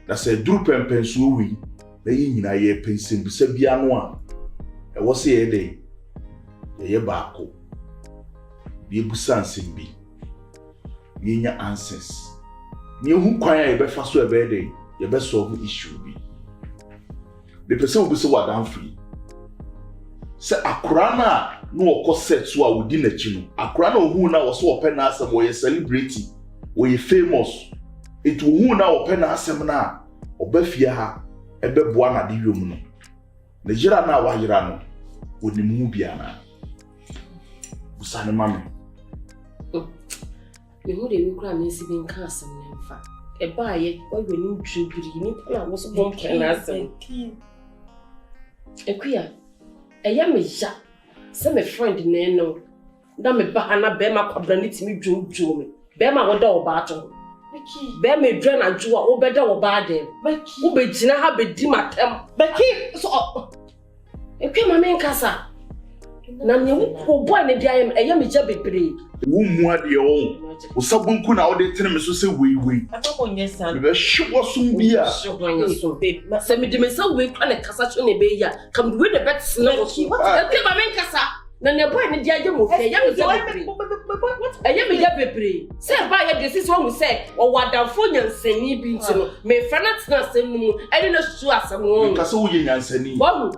That's a group and pencil we. Laying in a year pencil, Bisabianoa. I was here a day. The year barco. The Busan Simbi. Your answers. Near whom choir a best fast a bad day, your best solve issue be. The person will be so damn free. Say Akura no cost set so within a chino. Akura who now was so open as some way celebrity, where famous. It will who now open as some now. Obefia ebe buana di yomuno. Nigeria na wa yirano woni mu bia na. Usane mame. Me hu de we kura me si bin ka asem na mfa. E ba ye wa we ni twibiri ni na wo so bom kan asem. Akua. E ya me ja. Se me friend na no. Da me ba na be ma kwabra ni timi dwodwo me. Be ma wo da oba ato. Becky, be me dwa na dwo a obeda wo ba dem. Becky, wo be gina ha be di matem. Becky, so ekwe ma me nkasa. Na me wo boy ne dia yem eya me ja bebre. Wo mu ade o. Wo sabunku na wo de tene me so se wei. Akoko nyesa. Be hwo sum bia. Se me de me sa wei kwa ne kasa cho ne be ya. Kam we de bet na wo so. Ekwe ma me nkasa. Na ne boy ne dia je mo fe. Ya me ja bebre. Eya me ja bebre. Se ba ya de sisi wo se o wadafo nyansani bi nti no. Me fa na tena asem mu. Eni na su asem wo. Me kasa wo ye nyansani.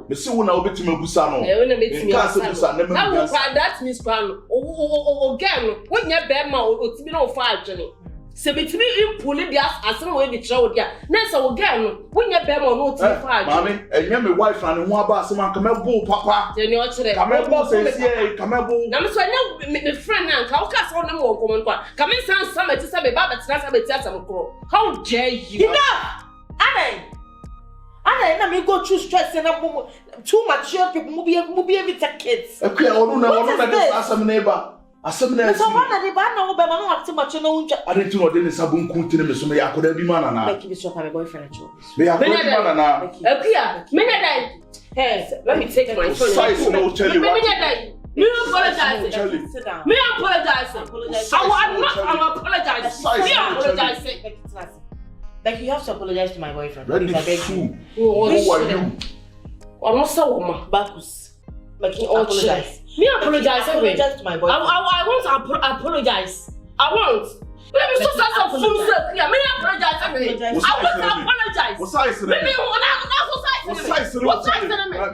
Me se wo na obetime busa no. We na betime busa na me busa. That means pan o gan wo nya be ma o timi na o fa adwene. Se betime impuli dia asem wo e di trewo dia. Na se wo gan no wo nya be ma o no timi fa adwene. Mami, enya me wife na ne ho aba asem an kamebo papa. Je ni o kire. Kamebo se sie kamebo. Na me so nya me friend na nka o ka so na mo komon kwa. Kame san san meti se be ba betina se beti asem kro. How dare you? Enough! Anna, me go through stress and too mature people move every kids. Okay, I don't know that some neighbor. Asem na so one na ba na wo be ma no ate macho na unja. I didn't know they sabun kuntine me so me yakoda bi mana na. Becky be so my boyfriend at you. Me yakoda bi mana na. Akua, me na dai. Hey, let me take my phone. Size no tell you. Me na dai. Me apologize. Sit down. Me apologize. I'm apologizing. Me apologize. Becky, you have to apologize to my boyfriend. Really? I beg you. Who are you? I'm not so woman. Bacchus. Becky, apologize. Me apologize. Apologize to my boyfriend. I want to apologize. I want. Let me so sad for full circle. Me apologize. I want to apologize. What's size? Me what's size? What's size? Me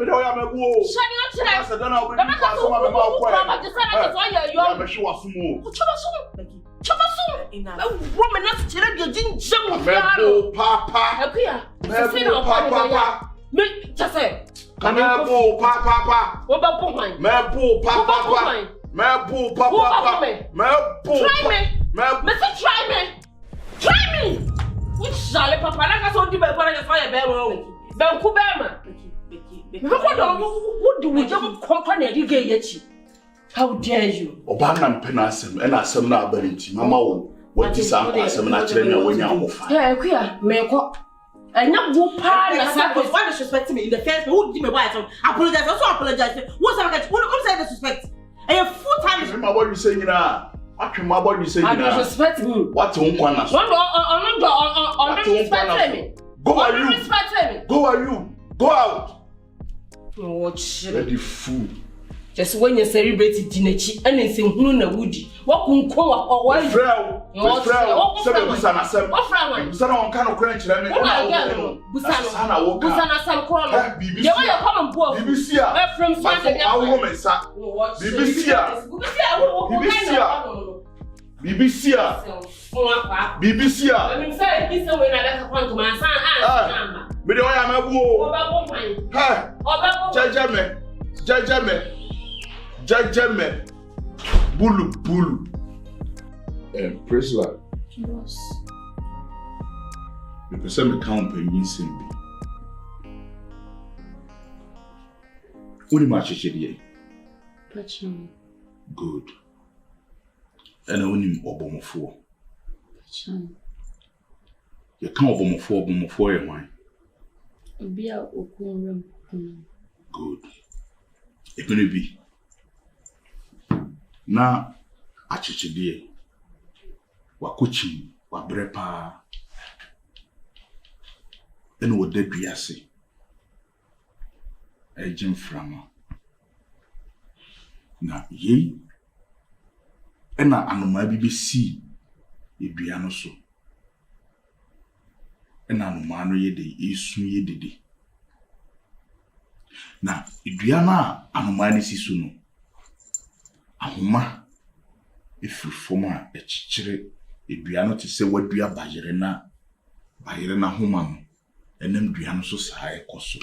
do ya me go. Shani na chire. I said na we be pass ma me ma kwa. Mama just say na so ya yo. Me hwe wasumo. Becky. Woman not chire de jinjam. Me papa. Akua. Me papa. Me just say. Kamebo papa. What about Bonee? Me papa. Me papa. Me Try me. Mr. Try me. Try me. Which shall papa na so di be kwa na fire be won. Be ku be ma. Becky. What do we just company you get yachi? How dare you? Obana mpena asem na asem na abarinti mama wo wati sa asem na kire me wonya hofa. Yeah, Akua, me ko. Anya wo pa na sa because why disrespect me in the first place? Who did me why I apologize? Also apologize. What's that? What say disrespect? And full time. My body saying na. Atwe my body saying na. I disrespect me. What on kwana so? On respect me. Go are you? Respect me. Go are you? Go out. Watch. Ready fool. Just when you celebrate Dinachi and in Hunu na Woody. What can come up or what? Frau. Sana Sam. What from? Sana on kind of crunch. Let me. Busana Sam Corner. BBC. You want to come and poor. BBC. From Sunday. Our woman, sir. BBC. BBC. I mean, say, this is when I come to my son. But the way I'm a woo. Hey. Jajame. Bulu. Praise Lord. Yes. Because I'm count per me simbi. Uni machichedi. Pacham. Good. And I unim obomofo. Pacham. You can't obomofo why? Be a room. Good. It will be. Now, achichidie. Wakuchi, wabrepa. Then what did we say? A Jim Frama. Na ye. Ena anoma BBC. Ibiano so. Ena anoma no ye de isu ye dede. Na iduana anoma ni sisu no. Ahoma efiri foma echichire iduano te se wadua bayere na homa no. Enem duano so saa ekoso.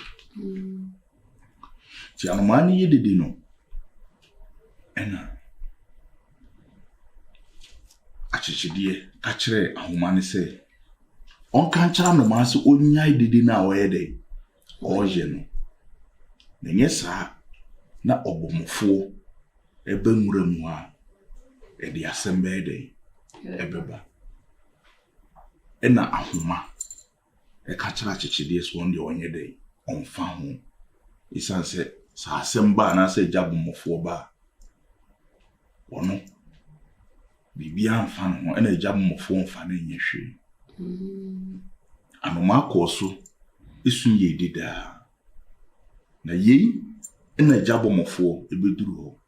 Ti anoma ni ye dede no. Ena achichidie kachire ahoma ni se onka nchara no ma se onyai dede na oyede oje no. Nenye saa na obomofo ebe nwuramu a edi asembe ede ebeba. Ena ahoma kachira achichidie so onde onye de onfa ho. Isanse sa asemba na se jabomofo ba. Ono bibia amfa no ena jabomofo mfa na nyehwe. Anoma akoso esun ye dida. Na ye ena jabomofo ebeduru ho.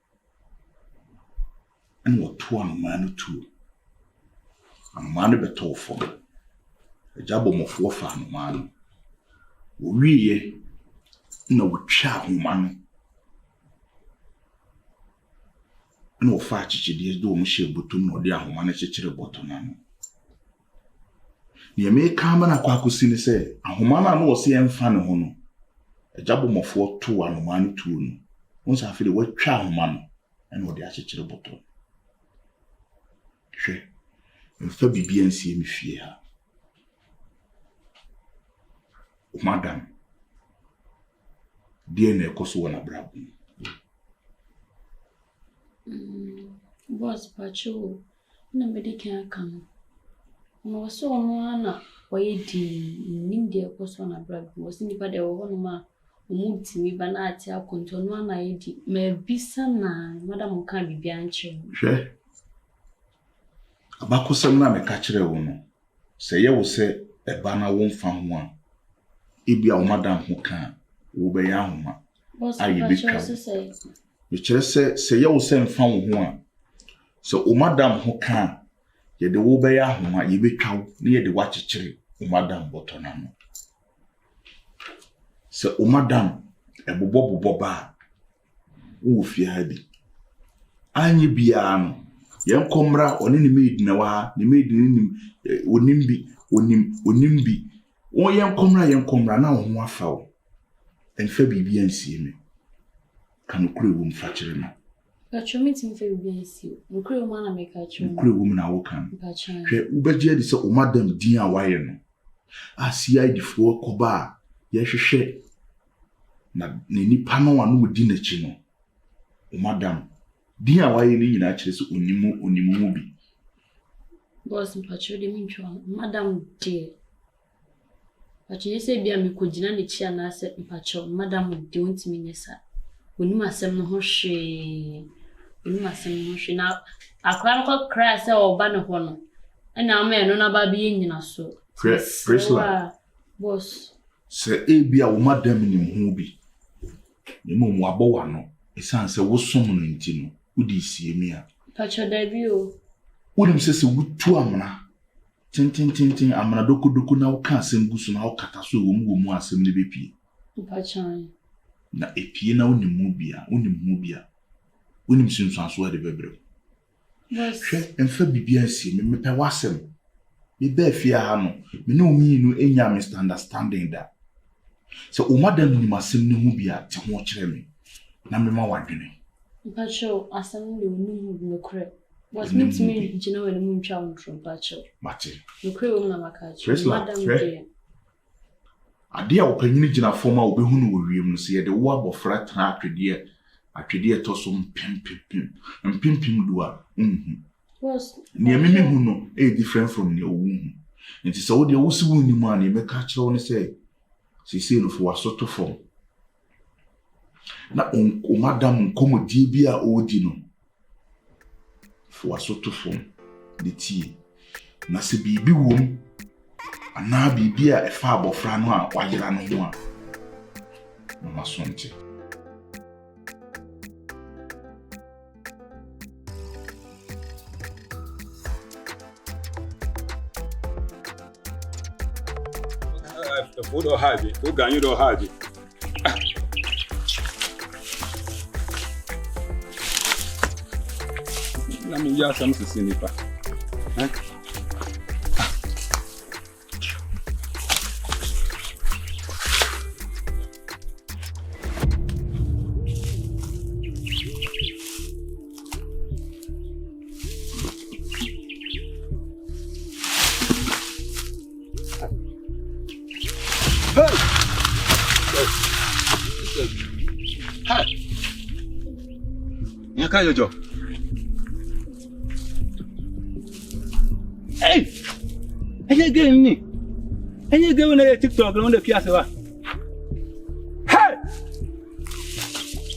Ena woto anoma no tuo. Anoma no beto fo. Jabomofo fa anoma no. Owiye na wotwa ahoma no. Ena wofa achichidie do omhye botom no de ahoma no chechire boto na no. Ni me ka ma na kwakosi ni se ahoma na no wo se emfa ne ho no. Jabomofo to anoma no tuo no. Wonsa afile watwa ahoma no ena wo de achechire boto. Hwe mfa bibia nsie me fie ha. Madam DNA ekoso wona brabo. Boss pacho na medical kan. No so no na oye di nimde ekoso na brabo. Wosi nipa de wo no ma omutimi ba na ati akonto no na yedi ma bisa na madam kan bibia nche. Hwe abakosem na me ka kire wo no. Se ye wo se eba na wo mfa ho a ebia wo madam ho kan wo be ya homa. Ayi betwa. Me kire se ye wo se mfa wo ho a se o madam ho kan ye de wo be ya homa ye betwa na ye de wa chichire o madam botona no. Se o madam ebobo ba wo fi ha bi. Anyi bia no yen komra oni ni maid na wa ni maid ni onimbi o yen komra na ho afa wo enfa bibia nsie me kan kure wo mfa kire na pacho meeting fe bibia nsie nkure wo na make kire kure wo na wo kan hwe ubeje di se o madam din a waye no CID fo koba ye hwehwe na nipa no anu di na chi no o madam din a waye ni nyina kire se onimu bi. Boss pacho de minchwa madam de pacho yese bia me kogina ne chi ana se pacho madam de ontimi nyesa onima asem no ho hwe na akwa no kra se oba ne ho no na ama no na ba bi nyina so Presla boss se bia wo madam ni ho bi ni mo abowa no esanse wo som no nti no udi sie mi a pacho Davio wonim se wutu amana tin amana doku na wo ka asem gusu na wo kata so wo mu asem ne bepie pacho na epie na wonim bia wonim sunsuanso ade bebre hwe emfa bibia sie me mepe wasem me ba fia ha no me no mi no enya misunderstanding da so o madam ni masem ne hu bia te ho kire me na me ma wadwene pacho asem de wonim no kure was meet me jina we mu ntwa ntro pacho mate no kure wo na makachi madam de ade a opanyini gina forma obehunu wo wiem no se ye de wo abofra tra atwede to so mpempim do a was ne meme hu no different from ne owu nti se wo de wo si wo ni mu a ne me ka kire wo ne se Sisi no for wasoto form. Na o madam komodi bi a odi no. For wasoto form de tie. Na se bibi wom ana bibi a efa abofra no a wayera no ho a. Mama sonte. Food or hard, food can you do hard. Let me just some to see nipa. Jojo. Hey! Any game ni? Any game na TikTok na the kiase wa. Hey!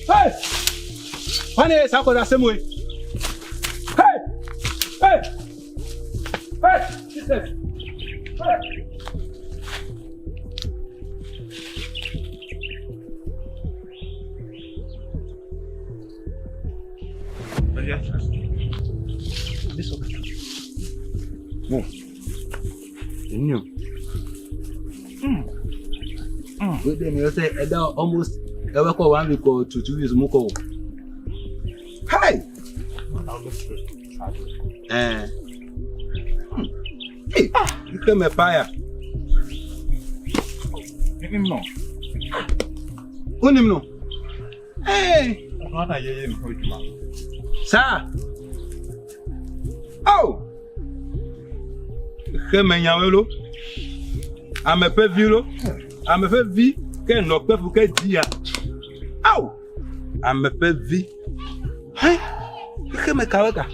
Hey! Pane sako da semwe. Hey! Hey! Hey! Jesus. Hey! This one. No. No. Wait, then you say almost ever call 1 week or 2 weeks more. Hi. Hey. You come a fire. No. No. Hey. Sir. Oh! Kemenyawelo. I'm a pevilo. I'm a pevi. Can no pevuke dia. Oh! I'm a pevi. Hey! Kemekaweka.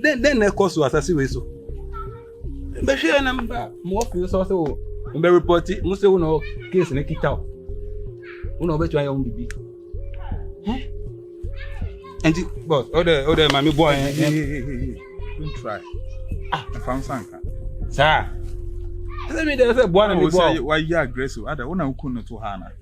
Then the course was as we so. But she and I'm more for so. Be report it. Must no case in a kitao. Uno bet your own baby. Eh? And boss, other mommy boy. Don't try. I found something. Sir. Let me say, boy, why you aggressive? I don't know who to Hannah.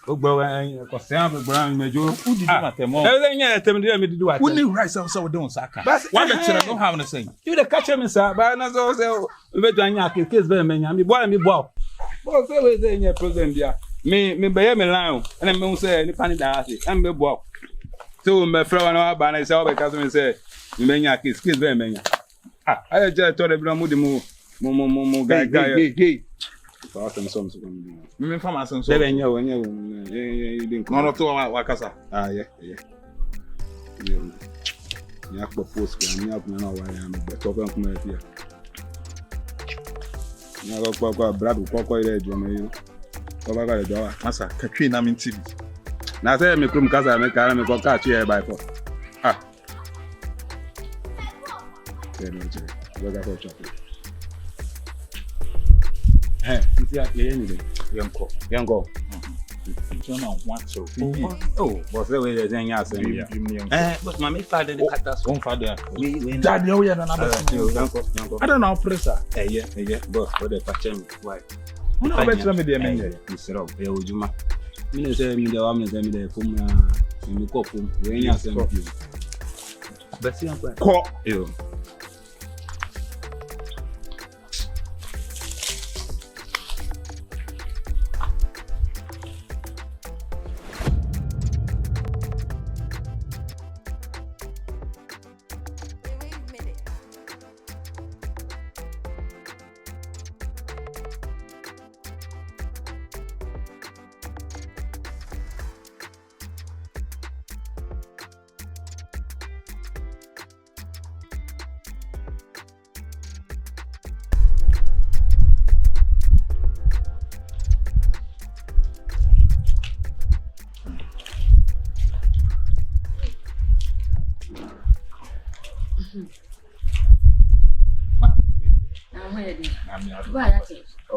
Oh, bro, because Sam Brown, Major, who did not tell more? Everything me do. I wouldn't rise up so don't saka. Why don't have the same? You the catcher, me, sir, but I know so. We're trying to kiss them, and me boy, me boy. Boss, always in your present, yeah. Me, bear me line, and I won't say any funny that I'm me boy. So my friend and I say because me say me menya kiss very menya. I just told them mo guy. So some me from asan so. Benya didn't come. No to wakasa. Yeah. Ya propose kwa me up na wa ya me beto kan kuma here. Na go kwa brad ko ile ejo me yo. Ko ba ga ejo wa. Masa katwi na me TV. Na say me krum kasa me kara me ko ka tue by for. We got to chop it. Hey, young go. Oh, but the way they're yes, but my father, the cat, one father. I don't know, pressure. Yeah, but for the patient, why? No, better me, dear man, Mr. Rob, Juma. Minister, me the woman, the Puma, in the coffee, when you send you. But see, I'm caught you.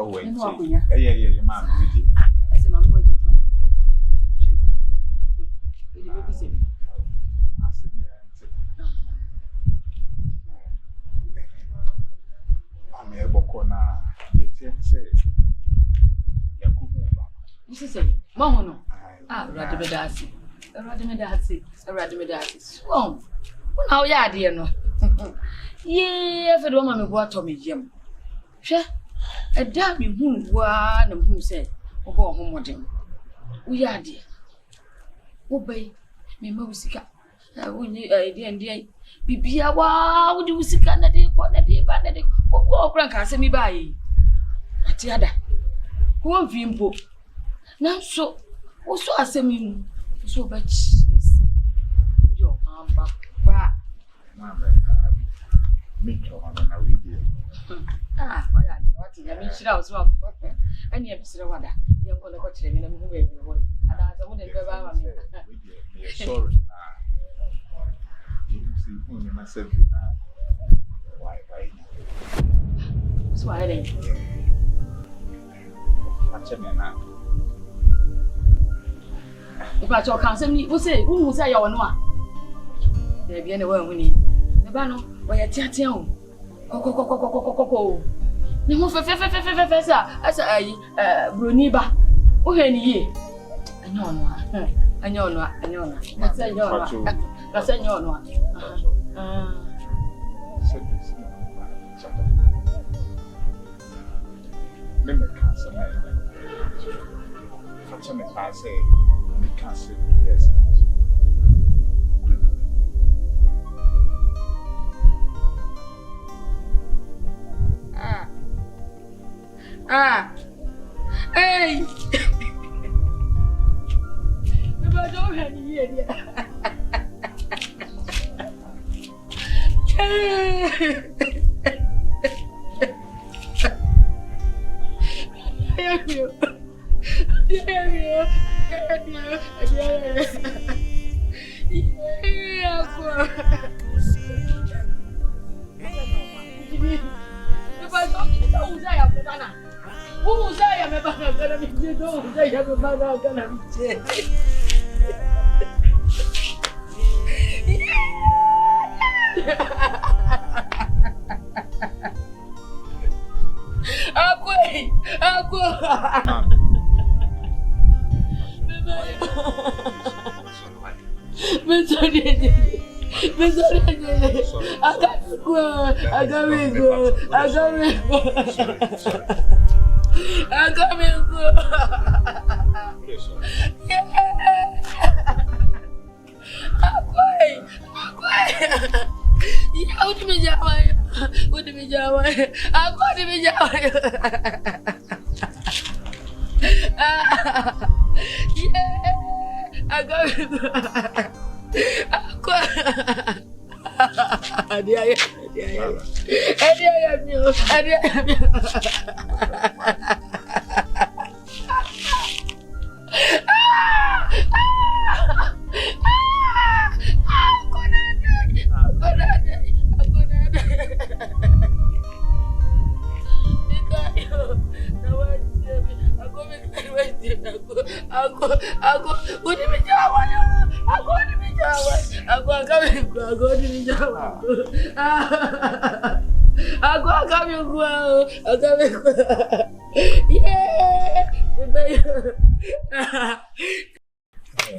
Oh wait. Yeah. Yeah, man. I said, Mamma, what do you want? You say. I'm able to now. You say, This is it. Mamma, no. Radimedasi. Radimedasi. Swamp. Well, how ya dear no? Yeah, for the woman who bought Tommy Jim. Sure. A damn whom one of whom said, or go home with him. We are dear. Obey me, Mosika. I won't need idea and dear. Be a wow, would you see Canada, quantity, bandit, or crank us me by. At the other. Who have you book? Now, so, also I say me so much. Your arm back. Me too, and I read you. Ah, what I mean, she was wrong. And you have to wonder. You're going to go to the minimum who will be one. And I don't want Me sorry. You see, who myself now. Why? So I didn't. Catch me now. If I talk, can't say, who say, who say you are? There be anyone winning. The banner, why a tiation. Coco. No more professor as a Bruniba. Oh, any year. I know. That's a yawn. Remember, cancer. Catch me, I say, me cancer. Yes. Hey! If I don't have any here,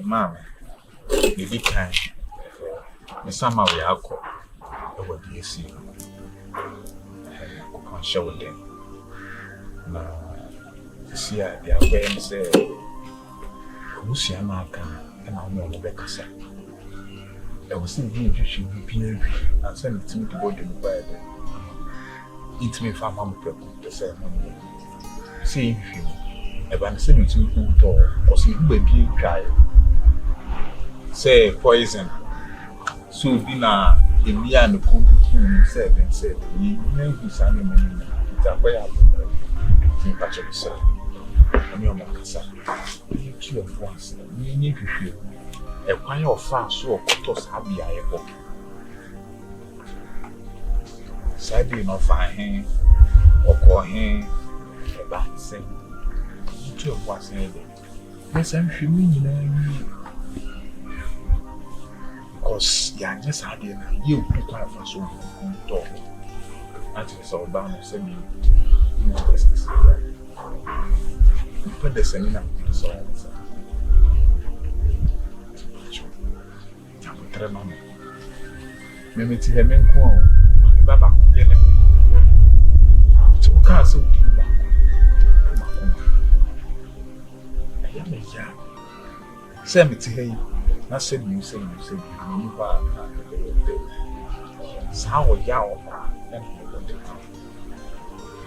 Mama, you be kind. Somehow we are caught. What do you see? I can't show them. No, see, they are going to say, who's your marker? And I'll know the Becky. I was thinking you should be and send it to me to go to the bed. Eat me for Mamma Preppy, the ceremony. See if you ever send it to me who door or see who baby cry. Say poison. So dinner in me and the cook said, you know who's animating it up way up. In patch of yourself. And your Macassa. You kill once, you need to feel a pile of fast so cotos happy I epoch. Sadly, not fine or call him, But say, two of us in there. Yes, I'm feeling because you're just having you quite for so dog. Actually, so bad, send me business. Put the same in so Maybe to him and call Baba. So, Castle, I am a young. Send me to him. Not send you, you are sour yaw and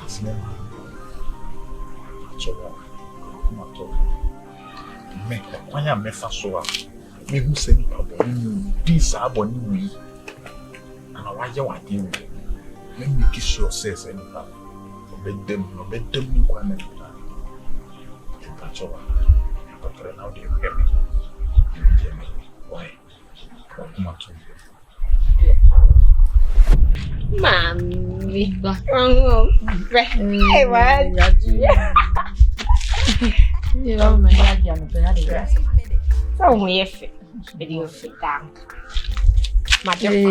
it's never. So, make why am I so up? Me who send this abonee. And why you are doing? Let me kiss your says anyhow. Bed them, you can enter. That's all. But now they hear me. Why? Come on to Mommy. You know, my dad, so we fit. Video fit down. My see,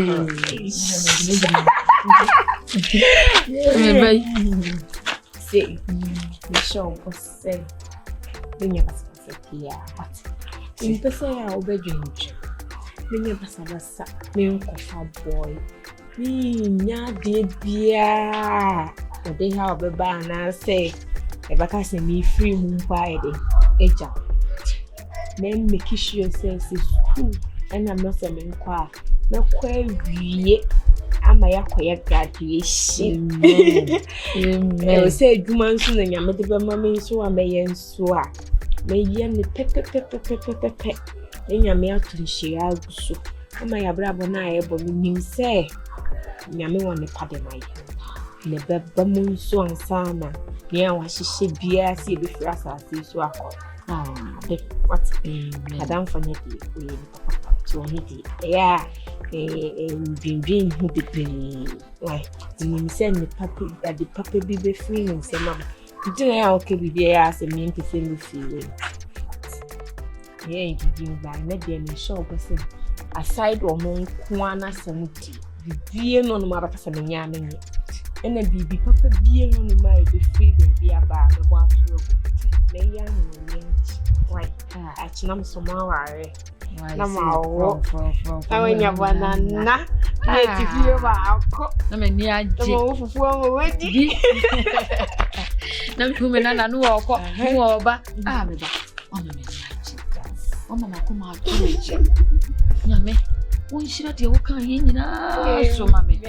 the show was say, when you pass here, what? In the say, I'll be drinking. When you pass a milk boy, me, dear, but they have a banner say, if I can see me free moon Friday, eja. Then make sure says it's cool, and I'm not a man qua. No query, am I a quiet graduation? I will say, do man soon and your mother mammy so I may and so. May ye pet, then your mail to the share so. Am I a bravo na but me say, Yammy want to pardon my head. Never bamoon so and sana. Near what she should be as see before us as this work. What Madame Fonetti, yeah, been who be why, you send the puppy that the puppy be free and say, Mamma, you don't know okay with the ass and mean to say me feeling. Yeah, you give by Maddie and show person aside or more Kuana Sanity, the being on my person and yamming it. And then be papa being on my be free baby about the wild may young. Why? I'm so worried. I'm all I when you're banana. Let you feel about I'm a near for wedding. No women and no walk over. I'm a come out to Yame. One shot you can in so, mammy.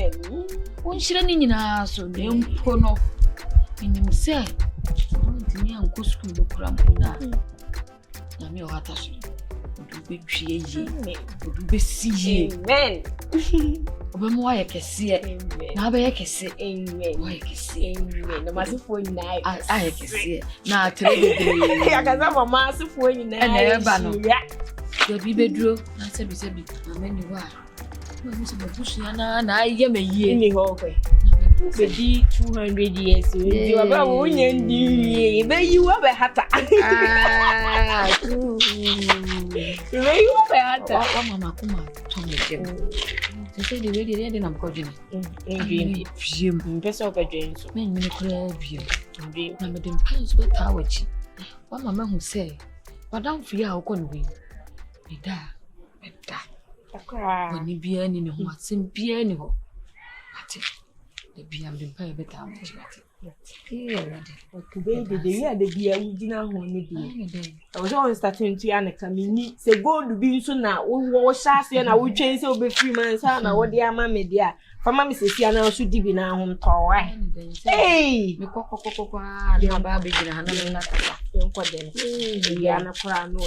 One shot in so, they don't pull off. And you say, me and go school to Crampuna. Yami or Hatashi. Would be ye, would be see. Amen. Why I can see it. Now I can see amen. Why I can see amen. No matter for night. I can see it. Now tell you, I can have a massive when and the baby drew. I said, we said, many why. I am a year in the hallway. 200 years. You are about 1 year. May you have a hat. May you have a hat. Mamma, come on. They say the lady didn't have got him. Best of a James. Men, you could you. I'm a pants with Tawachi. One mamma who say, but don't fear how can we be there. When you be any what's in piano. The beer been pay better. Baby, the year the beer we dinner one day. I was always starting to Annika. Me say go to be so now. We wash us and I will change over 3 months. I know what dear mammy dear. For mammy says, I now should be now home tower. Hey, the cocoa, your baby, and I'm not them. Diana Crown. Oh,